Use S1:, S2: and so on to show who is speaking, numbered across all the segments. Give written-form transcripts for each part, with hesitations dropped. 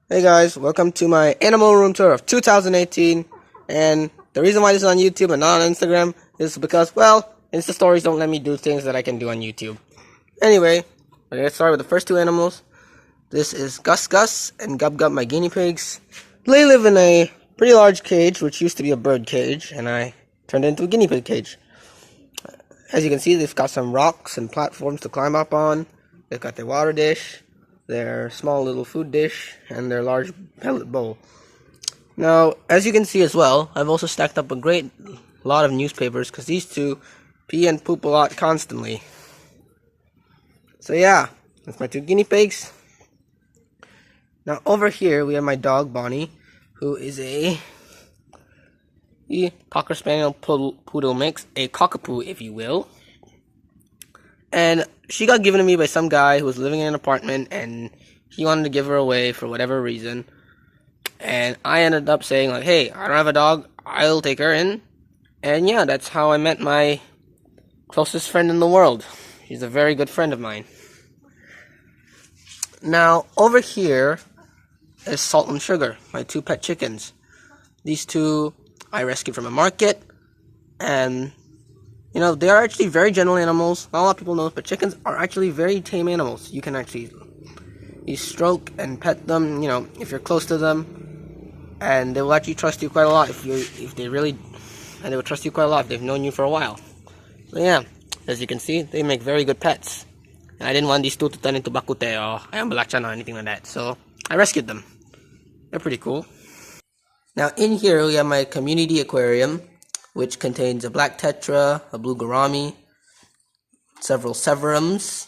S1: Hey guys, welcome to my animal room tour of 2018. And the reason why this is on YouTube and not on Instagram is because, well, Insta stories don't let me do things that I can do on YouTube. Anyway, we're gonna start with the first two animals. This is Gus Gus and Gub Gub, my guinea pigs. They live in a pretty large cage, which used to be a bird cage, and I turned it into a guinea pig cage. As you can see, they've got some rocks and platforms to climb up on. They've got their water dish, their small little food dish, and their large pellet bowl. Now, as you can see as well, I've also stacked up a great lot of newspapers because these two pee and poop a lot constantly. So yeah, that's my two guinea pigs. Now over here we have my dog Bonnie, who is a Cocker Spaniel Poodle mix, a cockapoo if you will. And she got given to me by some guy who was living in an apartment, and he wanted to give her away for whatever reason. And I ended up saying, like, hey, I don't have a dog, I'll take her in. And yeah, that's how I met my closest friend in the world. She's a very good friend of mine. Now, over here is Salt and Sugar, my two pet chickens. These two I rescued from a market, and you know, they are actually very gentle animals. Not a lot of people know, but chickens are actually very tame animals. You can actually stroke and pet them, you know, if you're close to them, and they will actually trust you quite a lot if they will trust you quite a lot if they've known you for a while. So yeah, as you can see, they make very good pets. And I didn't want these two to turn into bakute or ayambalachan or anything like that, so I rescued them. They're pretty cool. Now in here we have my community aquarium, which contains a black tetra, a blue gourami, several severums,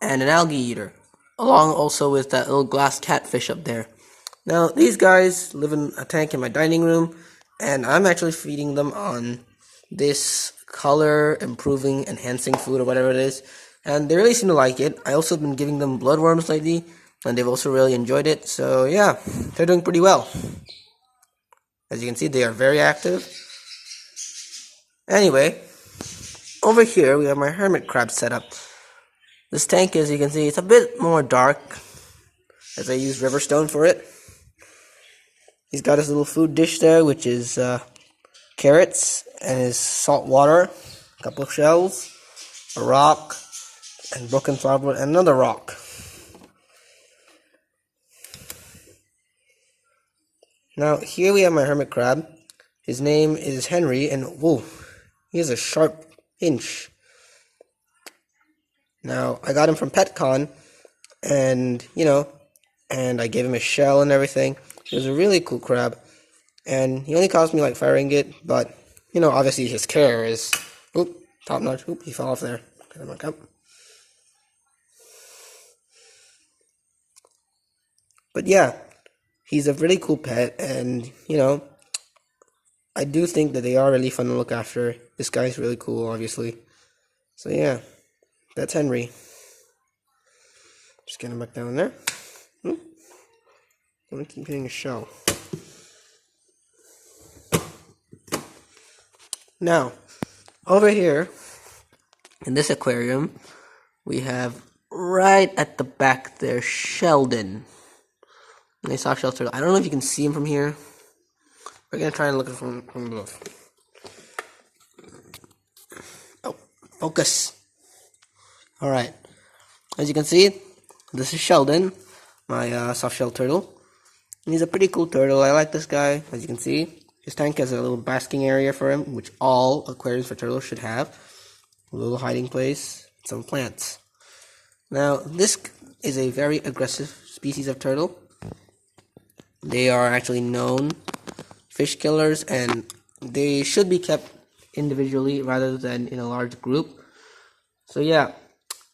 S1: and an algae eater, along also with that little glass catfish up there. Now, these guys live in a tank in my dining room, and I'm actually feeding them on this color improving, enhancing food or whatever it is, and they really seem to like it. I also been giving them bloodworms lately, and they've also really enjoyed it, so yeah, they're doing pretty well. As you can see, they are very active. Anyway, over here we have my hermit crab setup. This tank, as you can see, it's a bit more dark, as I use riverstone for it. He's got his little food dish there, which is carrots and his salt water, a couple of shells, a rock, and broken flower and another rock. Now here we have my hermit crab. His name is Henry, and whoa, he has a sharp pinch. Now I got him from PetCon, and you know, and I gave him a shell and everything. He was a really cool crab, and he only cost me like 5 ringgit, but you know, obviously his care is top notch. He fell off there. Get him back up. But yeah, he's a really cool pet, and you know, I do think that they are really fun to look after. This guy's really cool, obviously. So yeah, that's Henry. Just get him back down there. I'm gonna keep hitting a shell. Now, over here in this aquarium, we have right at the back there Sheldon. Nice soft shell turtle. I don't know if you can see him from here. We're gonna try and look at it from above. Oh, focus. Alright. As you can see, this is Sheldon, my soft shell turtle. And he's a pretty cool turtle. I like this guy. As you can see, his tank has a little basking area for him, which all aquariums for turtles should have. A little hiding place, some plants. Now, this is a very aggressive species of turtle. They are actually known fish killers, and they should be kept individually rather than in a large group. So yeah,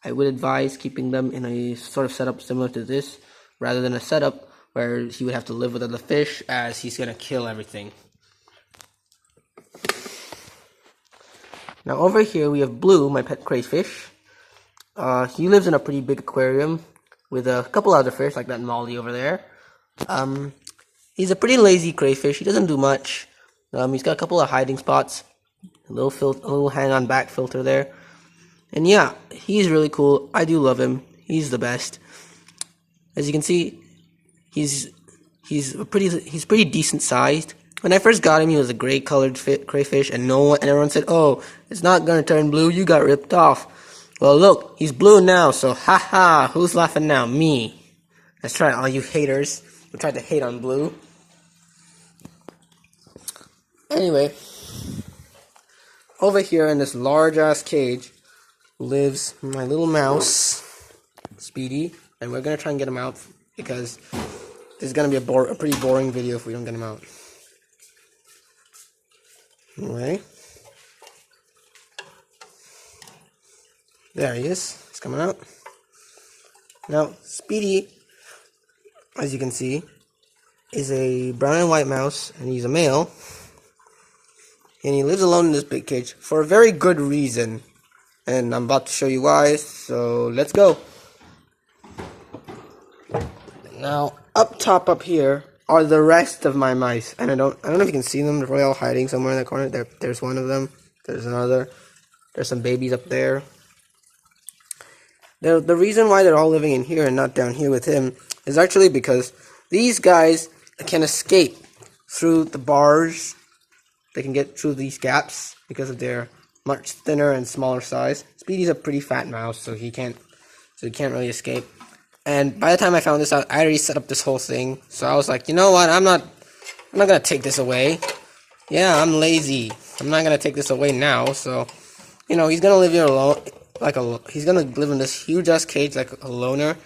S1: I would advise keeping them in a sort of setup similar to this, rather than a setup where he would have to live with other fish, as he's gonna kill everything. Now over here we have Blue, my pet crayfish. He lives in a pretty big aquarium with a couple other fish, like that molly over there. He's a pretty lazy crayfish. He doesn't do much. He's got a couple of hiding spots, a little hang-on back filter there. And yeah, he's really cool. I do love him. He's the best. As you can see, he's He's pretty decent sized. When I first got him, he was a gray colored crayfish, and everyone said, "Oh, it's not gonna turn blue. You got ripped off." Well, look, he's blue now. So, haha, who's laughing now? Me. That's right, all you haters who tried to hate on blue. Anyway, over here in this large ass cage lives my little mouse, Speedy, and we're gonna try and get him out because this is gonna be a pretty boring video if we don't get him out. Anyway, there he is. He's coming out. Now, Speedy, as you can see, is a brown and white mouse, and he's a male. And he lives alone in this big cage for a very good reason. And I'm about to show you why, so let's go. Now, up top up here are the rest of my mice. And I don't know if you can see them. They're probably all hiding somewhere in the corner. There's one of them. There's another. There's some babies up there. The reason why they're all living in here and not down here with him is actually because these guys can escape through the bars. They can get through these gaps because of their much thinner and smaller size. Speedy's a pretty fat mouse, so he can't really escape. And by the time I found this out, I already set up this whole thing. So I was like, you know what? I'm not gonna take this away. Yeah, I'm lazy. I'm not gonna take this away now. So, you know, he's gonna live here alone, he's gonna live in this huge ass cage like a loner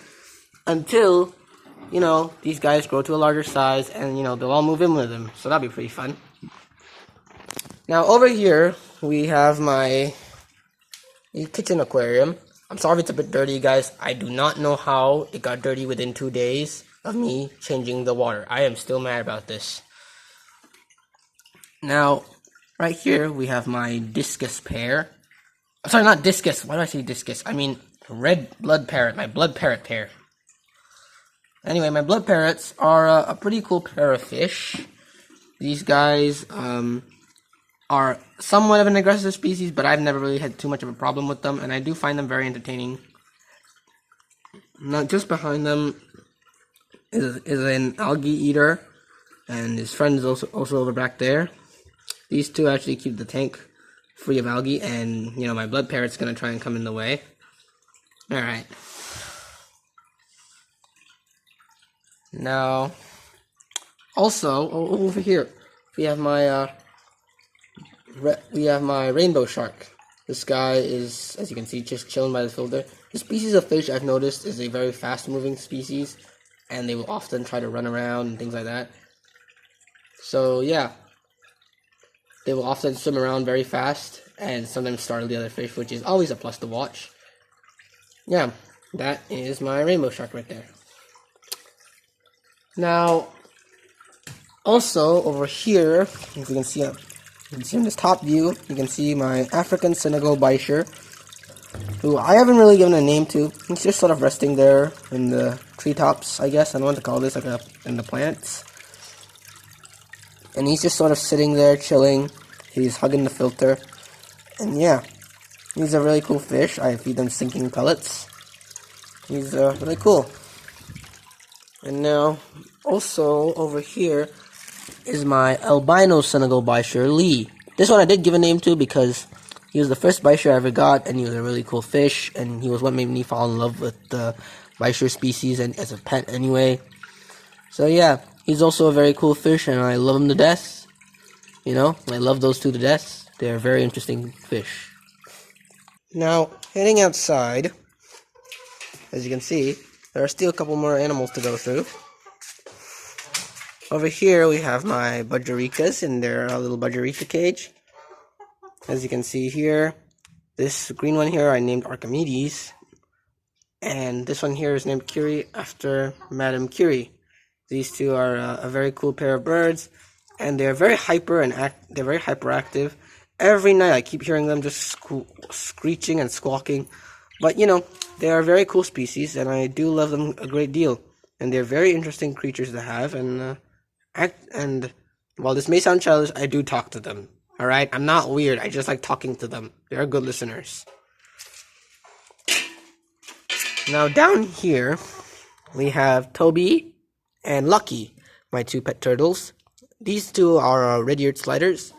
S1: until, you know, these guys grow to a larger size and, you know, they'll all move in with him. So that'll be pretty fun. Now, over here, we have my kitchen aquarium. I'm sorry if it's a bit dirty, guys. I do not know how it got dirty within 2 days of me changing the water. I am still mad about this. Now, right here, we have my discus pair. I'm sorry, not discus. Why do I say discus? I mean red blood parrot, my blood parrot pair. Anyway, my blood parrots are a pretty cool pair of fish. These guys, are somewhat of an aggressive species, but I've never really had too much of a problem with them, and I do find them very entertaining. Now, just behind them is an algae eater, and his friend is also over back there. These two actually keep the tank free of algae, and, you know, my blood parrot's gonna try and come in the way. Alright. Now, also, over here, we have my rainbow shark. This guy is, as you can see, just chilling by the filter. The species of fish I've noticed is a very fast-moving species, and they will often try to run around and things like that. So, yeah. They will often swim around very fast, and sometimes startle the other fish, which is always a plus to watch. Yeah, that is my rainbow shark right there. Now, also, over here, if you can see in this top view, you can see my African Senegal Bisher, who I haven't really given a name to. He's just sort of resting there in the treetops, I guess. I don't know what to call this, like in the plants. And he's just sort of sitting there, chilling. He's hugging the filter. And yeah, he's a really cool fish. I feed them sinking pellets. He's really cool. And now, also over here, is my albino Senegal Bisher, Lee. This one I did give a name to because he was the first Bisher I ever got, and he was a really cool fish, and he was what made me fall in love with the Bisher species and as a pet anyway. So yeah, he's also a very cool fish, and I love him to death. You know, I love those two to death. They're very interesting fish. Now, heading outside, as you can see, there are still a couple more animals to go through. Over here, we have my budgericas in their little budgerica cage. As you can see here, this green one here I named Archimedes. And this one here is named Curie after Madame Curie. These two are a very cool pair of birds. And they're very they're very hyperactive. Every night I keep hearing them just screeching and squawking. But, you know, they are a very cool species, and I do love them a great deal. And they're very interesting creatures to have, and while this may sound childish, I do talk to them. Alright? I'm not weird. I just like talking to them. They're good listeners. Now down here, we have Toby and Lucky, my two pet turtles. These two are red-eared sliders.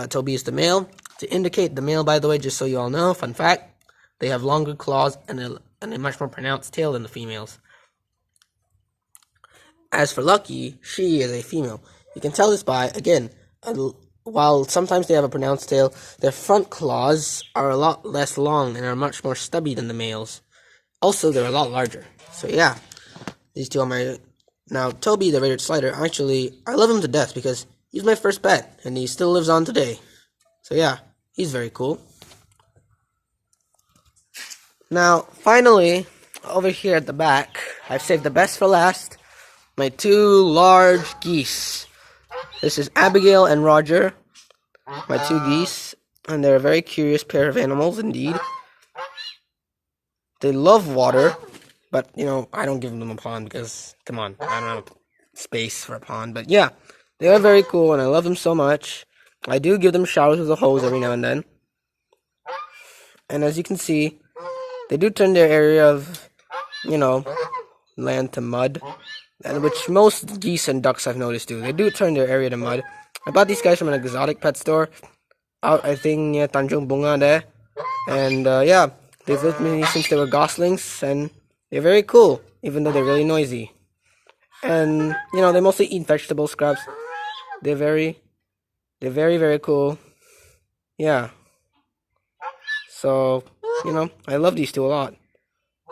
S1: Toby is the male. To indicate the male, by the way, just so you all know, fun fact, they have longer claws and a much more pronounced tail than the females. As for Lucky, she is a female. You can tell this by, again, while sometimes they have a pronounced tail, their front claws are a lot less long and are much more stubby than the males. Also, they're a lot larger. So yeah, these two are my... Now, Toby, the red-eared slider, actually, I love him to death because he's my first pet, and he still lives on today. So yeah, he's very cool. Now, finally, over here at the back, I've saved the best for last. My two large geese. This is Abigail and Roger, my two geese, and they're a very curious pair of animals indeed. They love water, but, you know, I don't give them a pond because, come on, I don't have space for a pond. But yeah, they are very cool, and I love them so much. I do give them showers with a hose every now and then. And as you can see, they do turn their area of, you know, land to mud. And which most geese and ducks I've noticed do. They do turn their area to mud. I bought these guys from an exotic pet store out, I think, near Tanjung Bunga there. And yeah, they've lived with me since they were goslings, and they're very cool, even though they're really noisy. And, you know, they mostly eat vegetable scraps. They're very, very cool. Yeah. So, you know, I love these two a lot.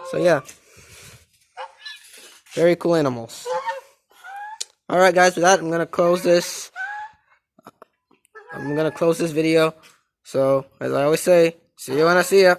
S1: So yeah. Very cool animals. Alright guys, with that, I'm going to close this. I'm going to close this video. So, as I always say, see you when I see ya.